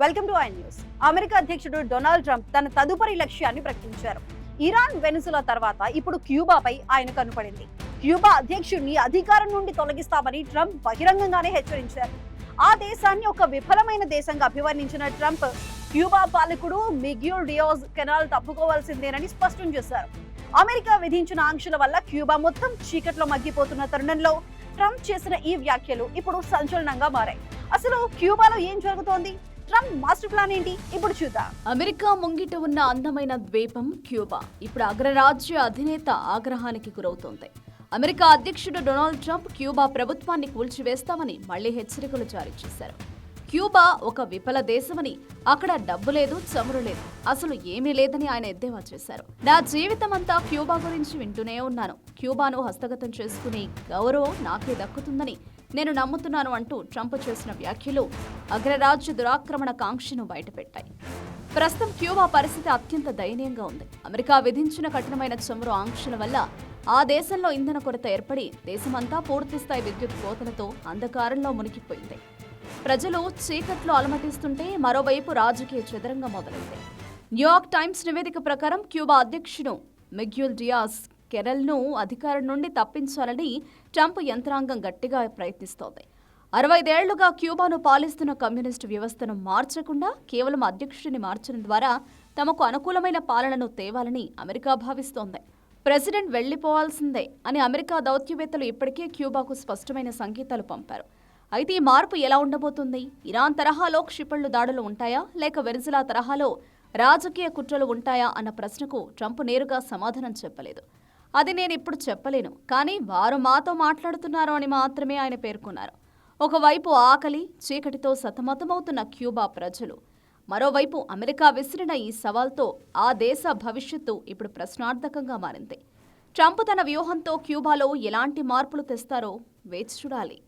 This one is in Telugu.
Welcome to I news. America అధ్యక్షుడు డొనాల్డ్ ట్రంప్ తన తదుపరి లక్ష్యాన్ని ప్రకటించారు. ఇరాన్, వెనిజులా తర్వాత ఇప్పుడు క్యూబాపై ఆయన కన్నుపడింది. క్యూబా అధ్యక్షుడిని అధికారం నుండి తొలగిస్తామని ట్రంప్ బహిరంగంగానే హెచ్చరించారు. ఆ దేశాన్ని ఒక విఫలమైన దేశంగా అభివర్ణించిన ట్రంప్ క్యూబా పాలకుడు మిగ్యూల్ డియాజ్ కెనాల్ తప్పుకోవాల్సిందేనని స్పష్టం చేశారు. అమెరికా విధించిన ఆంక్షల వల్ల క్యూబా మొత్తం చీకట్లో మగ్గిపోతున్న తరుణంలో ట్రంప్ చేసిన ఈ వ్యాఖ్యలు ఇప్పుడు సంచలనంగా మారాయి. అసలు క్యూబాలో ఏం జరుగుతోంది? ట్రంప్ మాస్టర్ ప్లాన్ ఏంటి? ఇప్పుడు చూద్దాం. అమెరికా ముంగిట ఉన్న అందమైన ద్వీపం క్యూబా ఇప్పుడు అగ్రరాజ్య అధినేత ఆగ్రహానికి గురవుతోంది. అమెరికా అధ్యక్షుడు డొనాల్డ్ ట్రంప్ క్యూబా ప్రభుత్వాన్ని కూల్చివేస్తామని మళ్లీ హెచ్చరికలు జారీ చేశారు. క్యూబా ఒక విఫల దేశమని, అక్కడ డబ్బు లేదు, చమురు లేదు, అసలు ఏమీ లేదని ఆయన ఎద్దేవా చేశారు. నా జీవితం అంతా క్యూబా గురించి వింటూనే ఉన్నాను. క్యూబాను హస్తగతం చేసుకునే గౌరవం నాకే దక్కుతుందని నేను నమ్ముతున్నాను అంటూ ట్రంప్ చేసిన వ్యాఖ్యలు అగ్రరాజ్య దురాక్రమణ కాంక్షను బయటపెట్టాయి. ప్రస్తుతం క్యూబా పరిస్థితి అత్యంత దయనీయంగా ఉంది. అమెరికా విధించిన కఠినమైన చమురు ఆంక్షల వల్ల ఆ దేశంలో ఇంధన కొరత ఏర్పడి దేశమంతా పూర్తిస్థాయి విద్యుత్ కోతలతో అంధకారంలో మునిగిపోయింది. ప్రజలు చీకట్లో అలమటిస్తుంటే మరోవైపు రాజకీయ చదరంగం మొదలైంది. న్యూయార్క్ టైమ్స్ నివేదిక ప్రకారం క్యూబా అధ్యక్షుడు మిగ్యూల్ డియాజ్ కెనాల్ను అధికారం నుండి తప్పించాలని ట్రంప్ యంత్రాంగం గట్టిగా ప్రయత్నిస్తోంది. 65 ఏళ్లుగా క్యూబాను పాలిస్తున్న కమ్యూనిస్టు వ్యవస్థను మార్చకుండా కేవలం అధ్యక్షుడిని మార్చడం ద్వారా తమకు అనుకూలమైన పాలనను తేవాలని అమెరికా భావిస్తోంది. ప్రెసిడెంట్ వెళ్లిపోవాల్సిందే అని అమెరికా దౌత్యవేత్తలు ఇప్పటికే క్యూబాకు స్పష్టమైన సంకేతాలు పంపారు. అయితే ఈ మార్పు ఎలా ఉండబోతుంది? ఇరాన్ తరహాలో క్షిపణుల దాడులు ఉంటాయా, లేక వెనిజులా తరహాలో రాజకీయ కుట్రలు ఉంటాయా అన్న ప్రశ్నకు ట్రంప్ నేరుగా సమాధానం చెప్పలేదు. అది నేను ఇప్పుడు చెప్పలేను, కానీ వారు మాతో మాట్లాడుతున్నారు అని మాత్రమే ఆయన పేర్కొన్నారు. ఒకవైపు ఆకలి, చీకటితో సతమతమవుతున్న క్యూబా ప్రజలు, మరోవైపు అమెరికా విసిరిన ఈ సవాల్తో ఆ దేశ భవిష్యత్తు ఇప్పుడు ప్రశ్నార్థకంగా మారింది. ట్రంప్ తన వ్యూహంతో క్యూబాలో ఎలాంటి మార్పులు తెస్తారో వేచి చూడాలి.